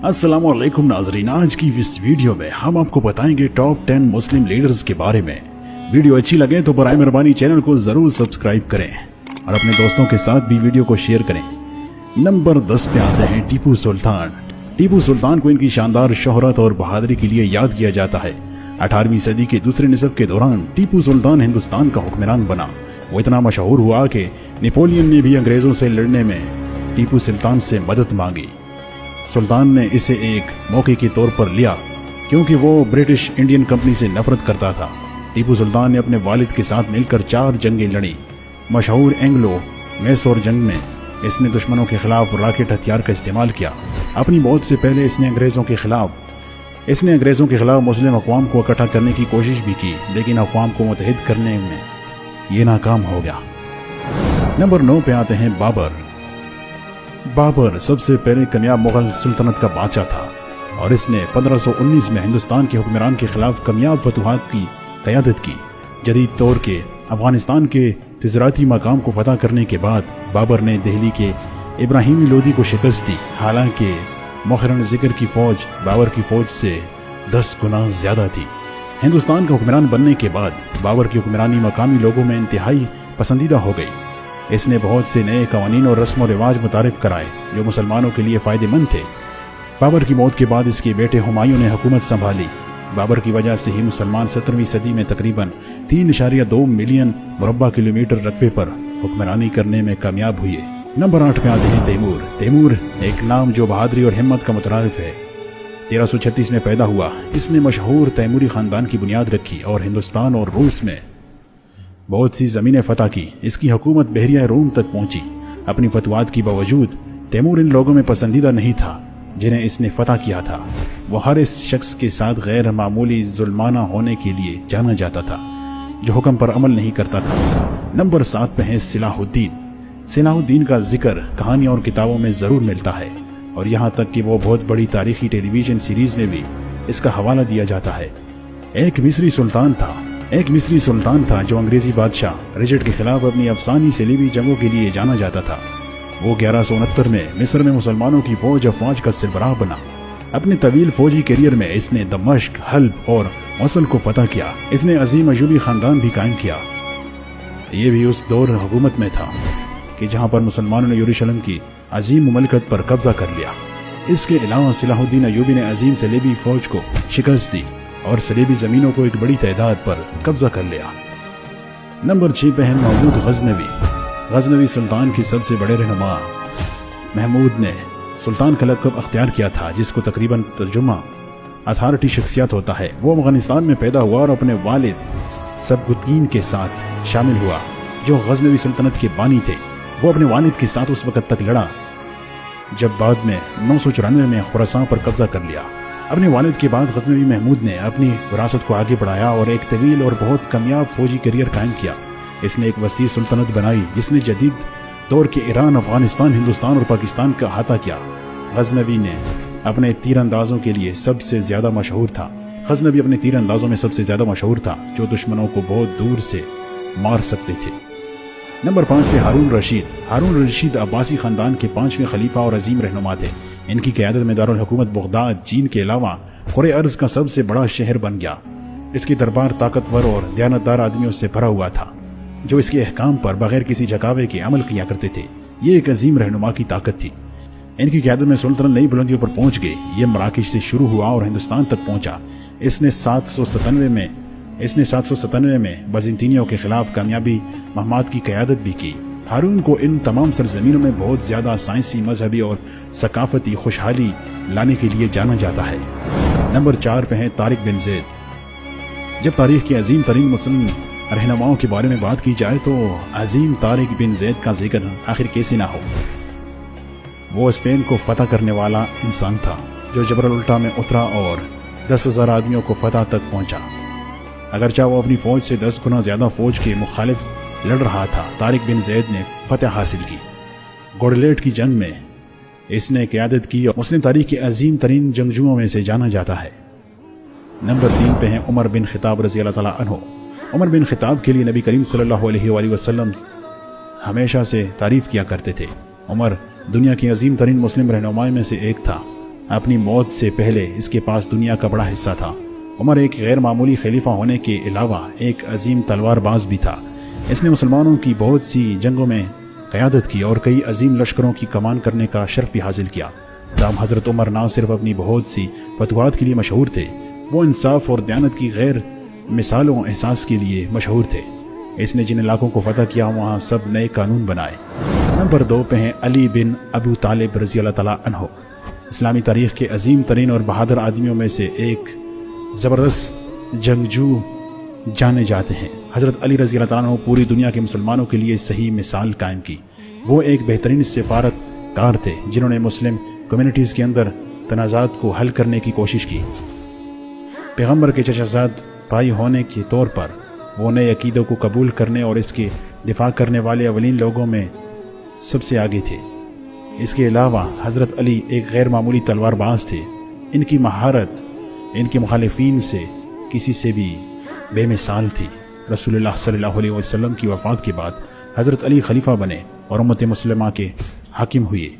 अस्सलाम वालेकुम नाजरीन, आज की इस वीडियो में हम आपको बताएंगे टॉप 10 मुस्लिम लीडर्स के बारे में। वीडियो अच्छी लगे तो बराए मेहरबानी चैनल को जरूर सब्सक्राइब करें और अपने दोस्तों के साथ भी वीडियो को शेयर करें। नंबर 10 पे आते हैं टीपू सुल्तान। टीपू सुल्तान को इनकी शानदार शोहरत और बहादुरी के लिए याद किया जाता है। 18वीं सदी के दूसरे निसफ के दौरान टीपू सुल्तान हिंदुस्तान का हुक्मरान बना। वो इतना मशहूर हुआ कि नेपोलियन ने भी अंग्रेजों से लड़ने में टीपू सुल्तान से मदद मांगी। सुल्तान ने इसे एक मौके के तौर पर लिया क्योंकि वो ब्रिटिश इंडियन कंपनी से नफरत करता था। टीपू सुल्तान ने अपने वालिद के साथ मिलकर 4 जंगें लड़ी। मशहूर एंग्लो मैसूर जंग में इसने दुश्मनों के खिलाफ रॉकेट हथियार का इस्तेमाल किया। अपनी मौत से पहले इसने अंग्रेजों के खिलाफ मुस्लिम अक़वाम को इकट्ठा करने की कोशिश भी की, लेकिन अक़वाम को मुत्तहिद करने में ये नाकाम हो गया। नंबर 9 पे आते हैं बाबर। बाबर सबसे पहले कामयाब मुगल सुल्तनत का बादशाह था और इसने 1519 में हिंदुस्तान के हुक्मरान के खिलाफ कामयाब फतुहात की क़यादत की। जदीद तौर के अफगानिस्तान के तिजराती मकाम को फतह करने के बाद बाबर ने दिल्ली के इब्राहिमी लोदी को शिकस्त दी। हालांकि मुखरन ज़िक्र की फौज बाबर की फौज से 10 गुना ज्यादा थी। हिंदुस्तान का हुक्मरान बनने के बाद बाबर की हुक्मरानी मकामी लोगों में इंतहाई पसंदीदा हो गई। इसने बहुत से नए कवानीन और रस्म व रिवाज मुतारिफ कराए जो मुसलमानों के लिए फायदेमंद थे। बाबर की मौत के बाद इसके बेटे हुमायूं ने हुकूमत संभाली। बाबर की वजह से ही मुसलमान 17वीं सदी में तकरीबन 3.2 मिलियन मुरब्बा किलोमीटर रकबे पर हुक्मरानी करने में कामयाब हुए। नंबर 8 पे आते हैं तैमूर। तैमूर एक नाम जो बहादुरी और हिम्मत का मुतरारिफ है। 1336 में पैदा हुआ। इसने मशहूर तैमूरी खानदान की बुनियाद रखी और हिंदुस्तान और रूस में बहुत सी जमीनें फतह की। इसकी हुकूमत बहरिया रोम तक पहुंची। अपनी फतवात की बावजूद तैमूर इन लोगों में पसंदीदा नहीं था जिन्हें इसने फतह किया था। वो हर इस शख्स के साथ गैर मामूली जुल्माना होने के लिए जाना जाता था जो हुक्म पर अमल नहीं करता था। नंबर 7 पे है सलाहुद्दीन। सलाहुद्दीन का जिक्र कहानियों और किताबों में जरूर मिलता है और यहाँ तक कि वो बहुत बड़ी तारीखी टेलीविजन सीरीज में भी इसका हवाला दिया जाता है। एक मिस्री सुल्तान था जो अंग्रेजी बादशाह रिचर्ड के खिलाफ अपनी अफसानी सलीबी जंगों के लिए जाना जाता था। वो 1169 में मिस्र में मुसलमानों की अफवाज का सरबराह बना। अपने तवील फौजी करियर में इसने दमश्क, हल्ब और मौसल को फतह किया। इसने अजीम अयूबी खानदान भी कायम किया। ये भी उस दौर हुकूमत में था कि जहां पर मुसलमानों ने यरूशलेम की अजीम मुमलकत पर कब्जा कर लिया। इसके अलावा सलाहुद्दीन अयूबी ने अजीम सलीबी फौज को शिकस्त दी और सलीबी जमीनों को एक बड़ी तादाद पर कब्जा कर लिया। नंबर 6 पे है महमूद गजनवी सुल्तान की सबसे बड़े रहनुमा। महमूद ने सुल्तान का लक़ब अख्तियार किया था जिसको तकरीबन तर्जुमा अथॉरिटी शख्सियत होता है। वो अफगानिस्तान में पैदा हुआ और अपने वालिद सबकुद्दीन के साथ शामिल हुआ जो गजनवी सुल्तनत के बानी थे। वो अपने वालिद के साथ उस वक्त तक लड़ा जब बाद में 994 में खुरासान पर कब्जा कर लिया। अपने वालिद के बाद गजनवी महमूद ने अपनी विरासत को आगे बढ़ाया और एक तवील और बहुत कामयाब फौजी करियर कायम किया। इसने एक वसी सुल्तनत बनाई जिसने जदीद दौर के ईरान, अफगानिस्तान, हिंदुस्तान और पाकिस्तान का अहाता किया। गजनवी ने अपने तीरंदाजों के लिए सबसे ज्यादा मशहूर था। गजनवी अपने तीरंदाजों में सबसे ज्यादा मशहूर था जो दुश्मनों को बहुत दूर से मार सकते थे। नंबर 5 पे हारून रशीद अब्बासी खानदान के 5वें खलीफा और अजीम रहनुमा थे। इनकी क़यादत में दारुल हुकूमत बगदाद चीन के अलावा कुरे अर्ज का सबसे बड़ा शहर बन गया। इसकी दरबार ताकतवर और दयानतदार आदमियों से भरा हुआ था जो इसके अहकाम पर बगैर किसी झकावे के अमल किया करते थे। ये एक अजीम रहनुमा की ताकत थी। इनकी क़यादत में सुल्तान नई बुलंदियों पर पहुंच गए। ये मराकश से शुरू हुआ और हिंदुस्तान तक पहुंचा। इसने 797 में बज़ंतीनियों के खिलाफ कामयाबी महमाद की क़यादत भी की। हारून को इन तमाम सरजमीनों में बहुत ज्यादा साइंसी, मजहबी और सकाफती खुशहाली लाने के लिए जाना जाता है। नंबर 4 पे है तारिक बिन ज़ैद। जब तारीख के अजीम तरीन मुस्लिम रहनुमाओं के बारे में बात की जाए तो अजीम तारिक बिन ज़ैद का जिक्र आखिर कैसे ना हो। वो स्पेन को फतह करने वाला इंसान था जो जबरल उल्टा में उतरा और 10,000 आदमियों को फतह तक पहुंचा। अगरचा वो अपनी फौज से 10 गुना ज्यादा फौज के मुखालिफ लड़ रहा था, तारिक बिन ज़ैद ने फतह हासिल की। गोडलेट की जंग में इसने क़यादत की और मुस्लिम तारीख के अजीम तरीन जंगजुओं में से जाना जाता है। नंबर 3 पे है उमर बिन खिताब रज़ी अल्लाह तआला अन्हु। उमर बिन खिताब के लिए नबी करीम सल्लल्लाहु अलैहि वसल्लम हमेशा से तारीफ किया करते थे। उमर दुनिया की अजीम तरीन मुस्लिम रहनुमाई में से एक था। अपनी मौत से पहले इसके पास दुनिया का बड़ा हिस्सा था। उमर एक गैर मामूली खलीफा होने के अलावा एक अजीम तलवारबाज भी था। इसने मुसलमानों की बहुत सी जंगों में क़यादत की और कई अजीम लश्करों की कमान करने का शर्फ भी हासिल किया। तमाम हज़रत उमर ना सिर्फ अपनी बहुत सी फतवात के लिए मशहूर थे, वो इंसाफ और दयानत की गैर मिसालों एहसास के लिए मशहूर थे। इसने जिन इलाकों को फतह किया वहाँ सब नए कानून बनाए। नंबर 2 पे हैं अली बिन अबू तालिब रज़ी अल्लाह तआला अन्हु। इस्लामी तारीख़ के अजीम तरीन और बहादुर आदमियों में से एक ज़बरदस्त जंगजू जाने जाते हैं। हज़रत अली रज़ी अल्लाह तआला अन्हु पूरी दुनिया के मुसलमानों के लिए सही मिसाल कायम की। वो एक बेहतरीन सिफारतकार थे जिन्होंने मुस्लिम कम्युनिटीज़ के अंदर तनाज़ात को हल करने की कोशिश की। पैगम्बर के चचाज़ाद भाई होने के तौर पर वो नए अकीदों को कबूल करने और इसके दिफा करने वाले अवलीन लोगों में सबसे आगे थे। इसके अलावा हज़रत अली एक गैर मामूली तलवारबाज थे। इनकी महारत इनके मुखालिफिन से किसी से भी बेमिसाल थी। रसूलुल्लाह सल्लल्लाहु अलैहि वसल्लम की वफ़ात के बाद हज़रत अली खलीफा बने और उम्मत मुस्लिमा के हाकिम हुए।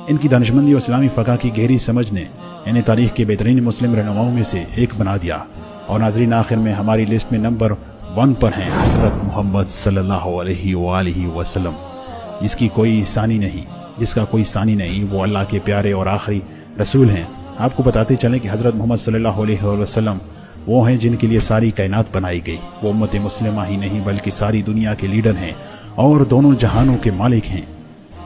इनकी दानिशमंदी और इस्लामी फ़क़ह की गहरी समझ ने इन्हें तारीख़ के बेहतरीन मुस्लिम रहनुमाओं में से एक बना दिया। और नाज़रीन, आखिर में हमारी लिस्ट में नंबर 1 पर हैं हज़रत मोहम्मद सल्लल्लाहु अलैहि वसल्लम, जिसका कोई सानी नहीं। वो अल्लाह के प्यारे और आखिरी रसूल हैं। आपको बताते चलें कि हज़रत मोहम्मद सल्लल्लाहु अलैहि वसल्लम वो हैं जिनके लिए सारी कायनात बनाई गई। वो उम्मत मुस्लिमा ही नहीं बल्कि सारी दुनिया के लीडर हैं और दोनों जहानों के मालिक हैं।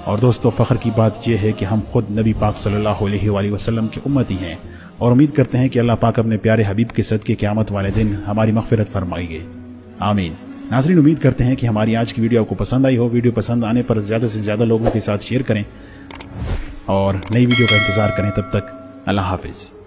और दोस्तों, फ़ख्र की बात यह है कि हम खुद नबी पाक सल्लल्लाहु अलैहि वसल्लम की उम्मती हैं और उम्मीद करते हैं कि अल्लाह पाक अपने प्यारे हबीब के सदके क़यामत वाले दिन हमारी मग़फ़िरत फरमाएंगे। आमीन। नाज़रीन, उम्मीद करते हैं कि हमारी आज की वीडियो आपको पसंद आई हो। वीडियो पसंद आने पर ज़्यादा से ज़्यादा लोगों के साथ शेयर करें और नई वीडियो का इंतज़ार करें। तब तक अल्लाह हाफ़िज़।